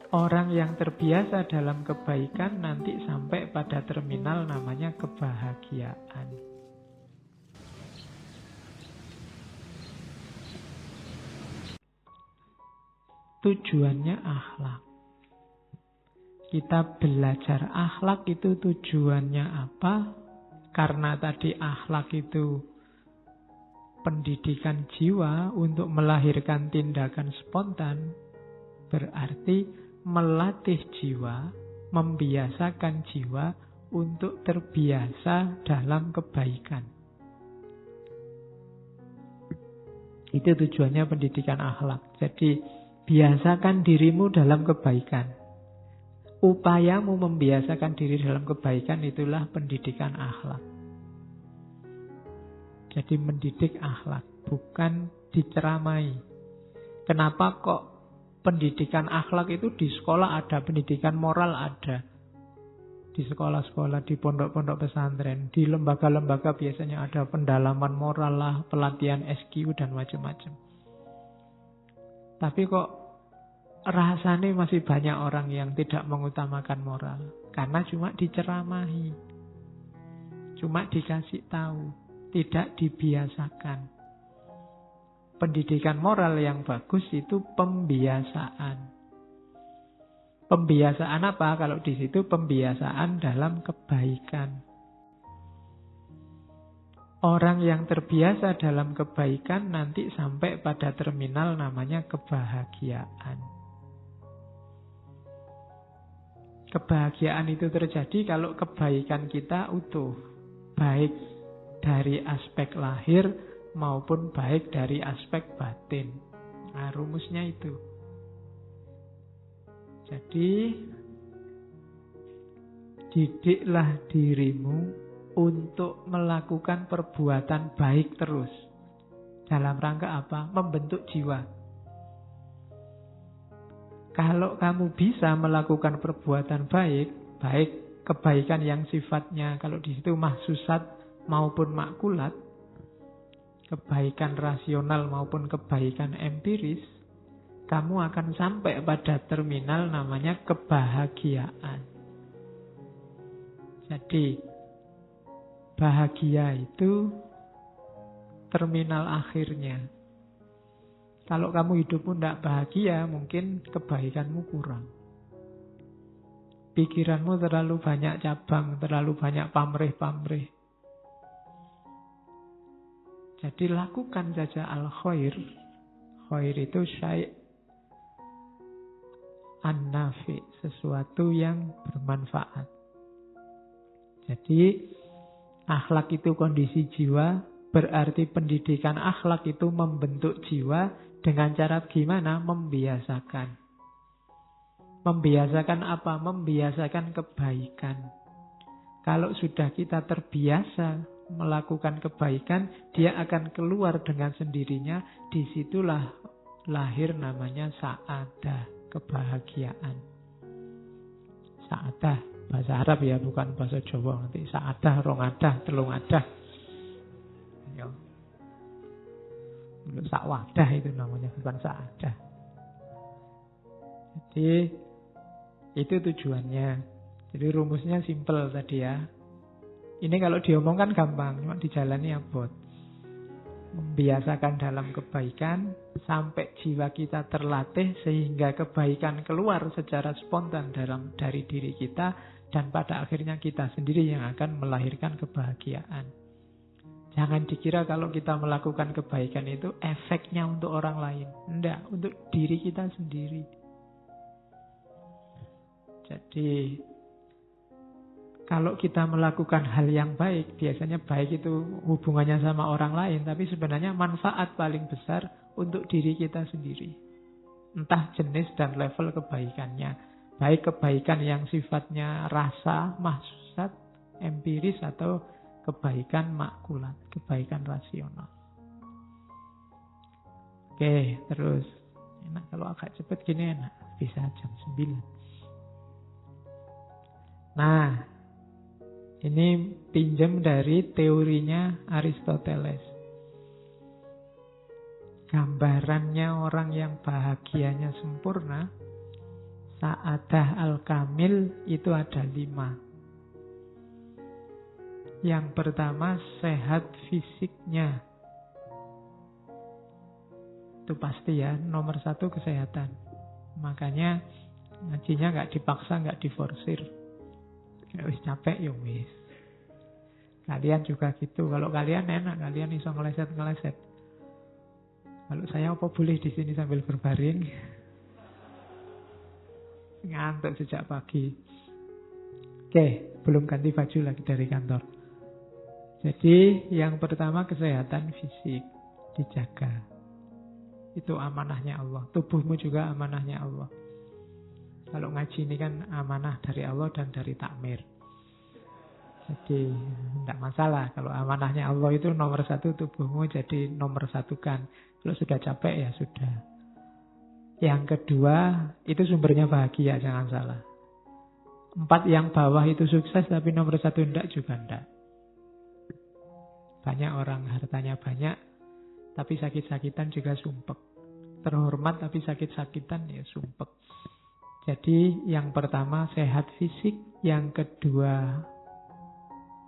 Orang yang terbiasa dalam kebaikan nanti sampai pada terminal namanya kebahagiaan. Tujuannya akhlak. Kita belajar akhlak itu tujuannya apa? Karena tadi akhlak itu pendidikan jiwa untuk melahirkan tindakan spontan, berarti melatih jiwa, membiasakan jiwa untuk terbiasa dalam kebaikan. Itu tujuannya pendidikan akhlak. Jadi, biasakan dirimu dalam kebaikan. Upayamu membiasakan diri dalam kebaikan itulah pendidikan akhlak. Jadi mendidik akhlak, bukan diceramai. Kenapa kok pendidikan akhlak itu di sekolah ada, pendidikan moral ada. Di sekolah-sekolah, di pondok-pondok pesantren, di lembaga-lembaga biasanya ada pendalaman moral lah, pelatihan SQ dan macam-macam. Tapi kok rasanya masih banyak orang yang tidak mengutamakan moral. Karena cuma diceramahi. Cuma dikasih tahu. Tidak dibiasakan. Pendidikan moral yang bagus itu pembiasaan. Pembiasaan apa? Kalau di situ pembiasaan dalam kebaikan. Orang yang terbiasa dalam kebaikan nanti sampai pada terminal namanya kebahagiaan. Kebahagiaan itu terjadi kalau kebaikan kita utuh. Baik dari aspek lahir maupun baik dari aspek batin. Nah, rumusnya itu. Jadi, didiklah dirimu untuk melakukan perbuatan baik terus. Dalam rangka apa? Membentuk jiwa. Kalau kamu bisa melakukan perbuatan baik, baik kebaikan yang sifatnya, kalau di situ mahsusat maupun makulat, kebaikan rasional maupun kebaikan empiris, kamu akan sampai pada terminal namanya kebahagiaan. Jadi, bahagia itu terminal akhirnya. Kalau kamu hidupmu tidak bahagia, mungkin kebaikanmu kurang. Pikiranmu terlalu banyak cabang, terlalu banyak pamrih-pamrih. Jadi lakukan saja al-khair. Khair itu syai' an-nafi, sesuatu yang bermanfaat. Jadi akhlak itu kondisi jiwa, berarti pendidikan akhlak itu membentuk jiwa. Dengan cara gimana? Membiasakan. Membiasakan apa? Membiasakan kebaikan. Kalau sudah kita terbiasa melakukan kebaikan, dia akan keluar dengan sendirinya. Disitulah lahir namanya sa'adah, kebahagiaan. Sa'adah, bahasa Arab ya, bukan bahasa Jawa. Nanti sa'adah, rongadah, telungadah. Sa'wadah itu namanya, bukan sa'adah. Jadi itu tujuannya. Jadi rumusnya simple tadi ya. Ini kalau diomongkan gampang, cuma dijalani abot. Membiasakan dalam kebaikan sampai jiwa kita terlatih sehingga kebaikan keluar secara spontan dari diri kita, dan pada akhirnya kita sendiri yang akan melahirkan kebahagiaan. Jangan dikira kalau kita melakukan kebaikan itu efeknya untuk orang lain. Tidak, untuk diri kita sendiri. Jadi, kalau kita melakukan hal yang baik, biasanya baik itu hubungannya sama orang lain, tapi sebenarnya manfaat paling besar untuk diri kita sendiri. Entah jenis dan level kebaikannya. Baik kebaikan yang sifatnya rasa, mahsusat, empiris, atau kebaikan makulat, kebaikan rasional. Oke, terus. Enak kalau agak cepat gini enak. Bisa jam 9. Nah, ini pinjam dari teorinya Aristoteles. gambarannya orang yang bahagianya sempurna, sa'adah al-kamil itu ada 5. Yang pertama, sehat fisiknya. Itu pasti ya, nomor 1 kesehatan. Makanya ngajinya nggak dipaksa, nggak diforsir. Wis capek ya wis. Kalian juga gitu. Kalau kalian enak, kalian iso ngeleset-ngeleset. Kalau saya apa boleh di sini sambil berbaring? Ngantuk sejak pagi. Oke, belum ganti baju lagi dari kantor. Jadi yang pertama kesehatan fisik dijaga. Itu amanahnya Allah. Tubuhmu juga amanahnya Allah. Kalau ngaji ini kan amanah dari Allah dan dari takmir. Jadi tidak masalah. Kalau amanahnya Allah itu nomor 1, tubuhmu jadi nomor 1 kan. Kalau sudah capek ya sudah. Yang kedua, itu sumbernya bahagia, jangan salah. 4 yang bawah itu sukses, tapi nomor 1 enggak juga enggak. Banyak orang hartanya banyak, tapi sakit-sakitan juga sumpek. Terhormat tapi sakit-sakitan ya sumpek. Jadi yang pertama sehat fisik, yang kedua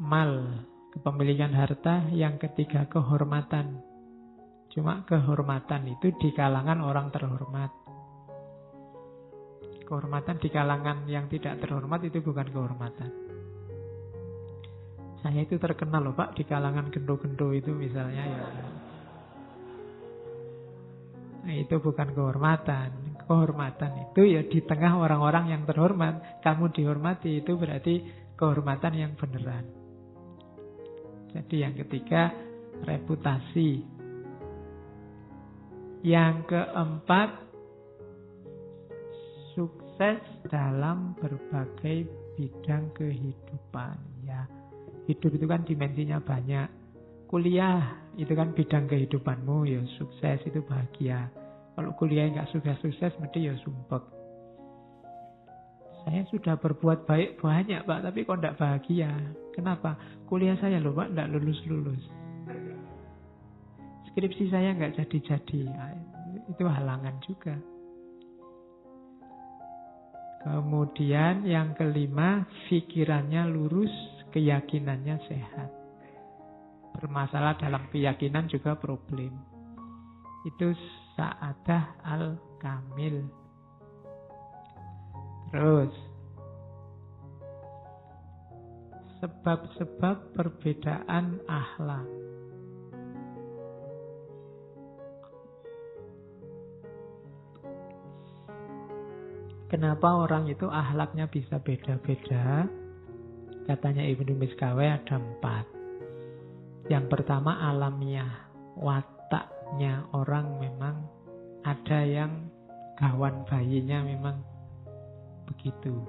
mal, kepemilikan harta, yang ketiga kehormatan. Cuma kehormatan itu di kalangan orang terhormat. Kehormatan di kalangan yang tidak terhormat itu bukan kehormatan. Saya itu terkenal loh Pak, di kalangan gendo-gendo itu misalnya ya. Nah, itu bukan kehormatan. Kehormatan itu ya di tengah orang-orang yang terhormat. Kamu dihormati, itu berarti kehormatan yang beneran. Jadi yang ketiga, reputasi. Yang keempat, sukses dalam berbagai bidang kehidupan. Ya, hidup itu kan dimensinya banyak. Kuliah itu kan bidang kehidupanmu, ya sukses itu bahagia. Kalau kuliah nggak sukses-sukses, mesti ya sumpek. Saya sudah berbuat baik banyak Pak, tapi kok nggak bahagia. Kenapa? Kuliah saya loh Pak, nggak lulus-lulus. Skripsi saya nggak jadi-jadi. Itu halangan juga. Kemudian yang kelima, pikirannya lurus, keyakinannya sehat. Bermasalah dalam keyakinan juga problem. Itu sa'adah al-kamil. Terus, sebab-sebab perbedaan akhlak. Kenapa orang itu akhlaknya bisa beda-beda? Katanya Ibnu Miskaweh ada 4. Yang pertama alamiah. Wataknya orang memang ada yang gawan bayinya memang begitu.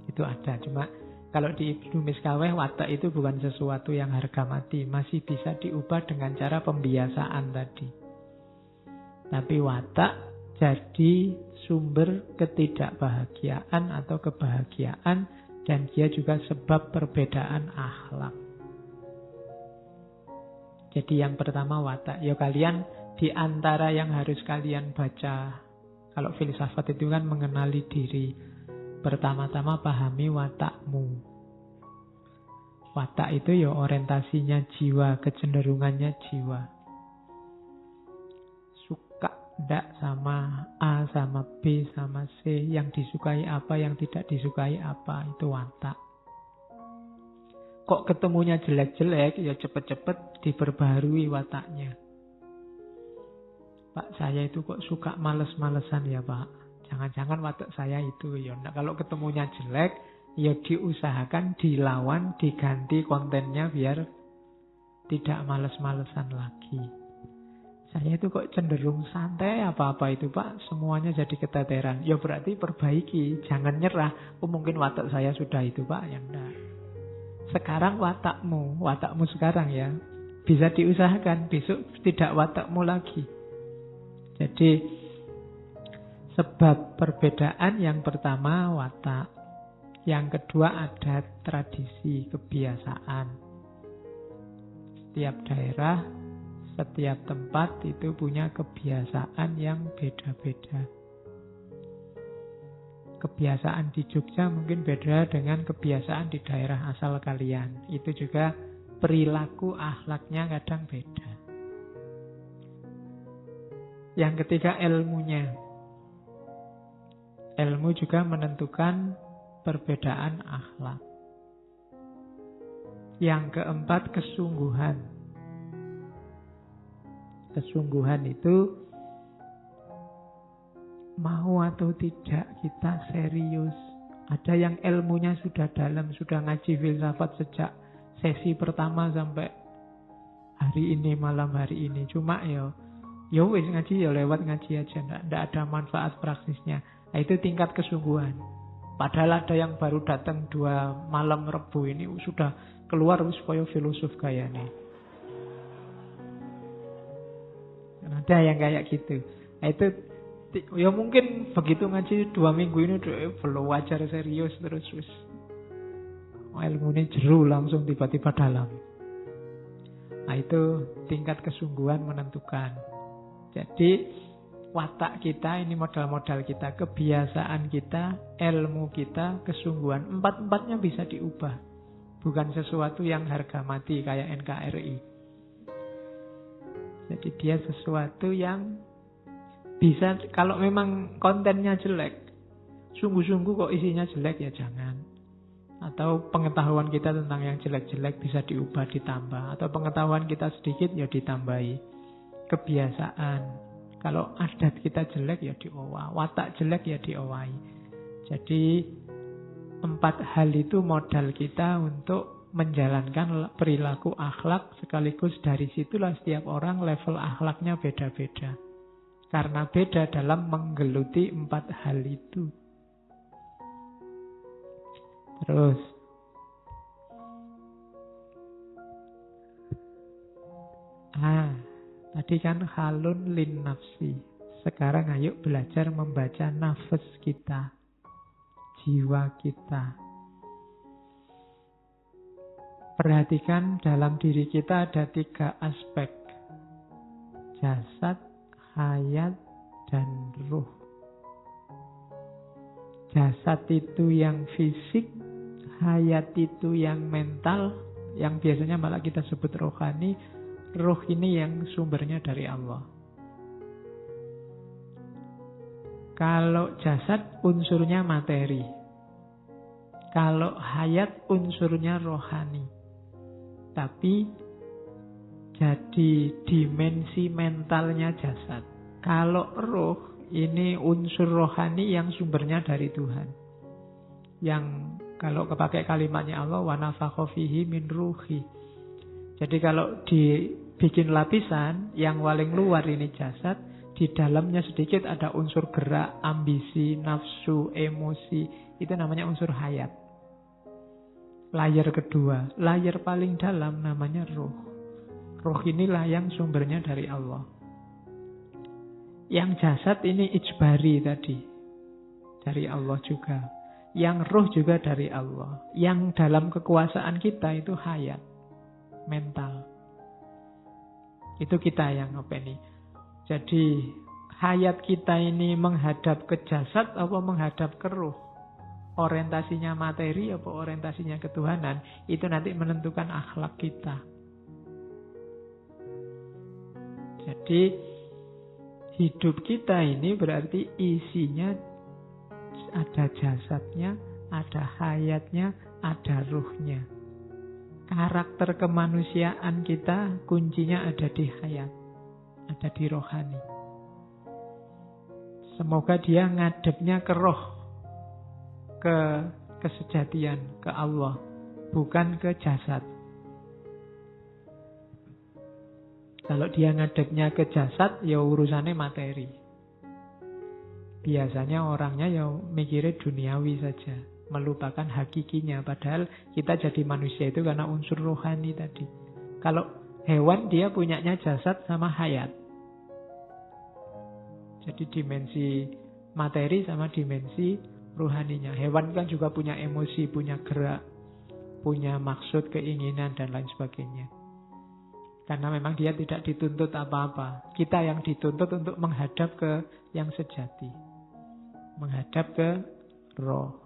Itu ada. Cuma kalau di Ibnu Miskaweh watak itu bukan sesuatu yang harga mati. Masih bisa diubah dengan cara pembiasaan tadi. Tapi watak jadi sumber ketidakbahagiaan atau kebahagiaan, dan dia juga sebab perbedaan akhlak. Jadi yang pertama watak. Ya kalian di antara yang harus kalian baca, kalau filsafat itu kan mengenali diri. Pertama-tama pahami watakmu. Watak itu ya orientasinya jiwa, kecenderungannya jiwa. Ndak sama A sama B sama C, yang disukai apa, yang tidak disukai apa, itu watak. Kok ketemunya jelek-jelek, ya cepet-cepet diperbaharui wataknya. Pak, saya itu kok suka males-malesan ya Pak. Jangan-jangan watak saya itu ya. Nah, kalau ketemunya jelek, ya diusahakan dilawan, diganti kontennya biar tidak males-malesan lagi. Saya itu kok cenderung santai apa-apa itu Pak, semuanya jadi keteteran. Ya berarti perbaiki, jangan nyerah. Oh mungkin watak saya sudah itu Pak, ya enggak. Sekarang watakmu sekarang ya, bisa diusahakan, besok tidak watakmu lagi. Jadi sebab perbedaan yang pertama watak. Yang kedua ada tradisi, kebiasaan. Setiap daerah, Setiap tempat itu punya kebiasaan yang beda-beda. Kebiasaan di Jogja mungkin beda dengan kebiasaan di daerah asal kalian. Itu juga perilaku akhlaknya kadang beda. Yang ketiga, ilmunya. Ilmu juga menentukan perbedaan akhlak. Yang keempat, kesungguhan. Kesungguhan itu mau atau tidak kita serius. Ada yang ilmunya sudah dalam, sudah ngaji filsafat sejak sesi pertama sampai hari ini, malam hari ini. Cuma ya wis ngaji ya lewat ngaji aja, ndak ada manfaat praksisnya. Nah, itu tingkat kesungguhan. Padahal ada yang baru datang 2 malam Rebu ini sudah keluar supaya filosof kayaknya. Ada yang kayak gitu. Nah, itu ya mungkin begitu ngaji 2 minggu ini belum wajar serius terus ilmu ini jeru langsung tiba-tiba dalam. Nah, itu tingkat kesungguhan menentukan. Jadi watak kita ini modal-modal kita, kebiasaan kita, ilmu kita, kesungguhan. 4-4-nya bisa diubah. Bukan sesuatu yang harga mati kayak NKRI. Jadi dia sesuatu yang bisa, kalau memang kontennya jelek, sungguh-sungguh kok isinya jelek ya jangan. Atau pengetahuan kita tentang yang jelek-jelek bisa diubah, ditambah. Atau pengetahuan kita sedikit ya ditambahi. Kebiasaan. Kalau adat kita jelek ya diowah, watak jelek ya diowahi. Jadi 4 hal itu modal kita untuk menjalankan perilaku akhlak, sekaligus dari situlah setiap orang level akhlaknya beda-beda. Karena beda dalam menggeluti 4 hal itu. Terus tadi kan halun lin nafsi. Sekarang ayo belajar membaca nafas kita, jiwa kita. Perhatikan dalam diri kita ada 3 aspek. Jasad, hayat, dan ruh. Jasad itu yang fisik, hayat itu yang mental, yang biasanya malah kita sebut rohani. Ruh ini yang sumbernya dari Allah. Kalau jasad unsurnya materi. Kalau hayat unsurnya rohani. Tapi jadi dimensi mentalnya jasad. Kalau ruh ini unsur rohani yang sumbernya dari Tuhan. Yang kalau kepakai kalimatnya Allah, wa nafakha fihi min ruhi. Jadi kalau dibikin lapisan, yang paling luar ini jasad, di dalamnya sedikit ada unsur gerak, ambisi, nafsu, emosi. Itu namanya unsur hayat. Layar kedua, layar paling dalam namanya ruh. Ruh inilah yang sumbernya dari Allah. Yang jasad ini ijbari tadi. Dari Allah juga. Yang ruh juga dari Allah. Yang dalam kekuasaan kita itu hayat. Mental. Itu kita yang ngopeni. Jadi hayat kita ini menghadap ke jasad apa menghadap ke ruh? Orientasinya materi apa orientasinya ketuhanan? Itu nanti menentukan akhlak kita. Jadi hidup kita ini berarti isinya ada jasadnya, ada hayatnya, ada ruhnya. Karakter kemanusiaan kita kuncinya ada di hayat, ada di rohani. Semoga dia ngadepnya ke roh, ke kesejatian, ke Allah, bukan ke jasad. Kalau dia ngadepnya ke jasad, ya urusannya materi. Biasanya orangnya ya mikirnya duniawi saja, melupakan hakikinya. Padahal kita jadi manusia itu karena unsur rohani tadi. Kalau hewan dia punyanya jasad sama hayat. Jadi dimensi materi sama dimensi rohaninya. Hewan kan juga punya emosi, punya gerak, punya maksud, keinginan, dan lain sebagainya. Karena memang dia tidak dituntut apa-apa. Kita yang dituntut untuk menghadap ke yang sejati. Menghadap ke roh.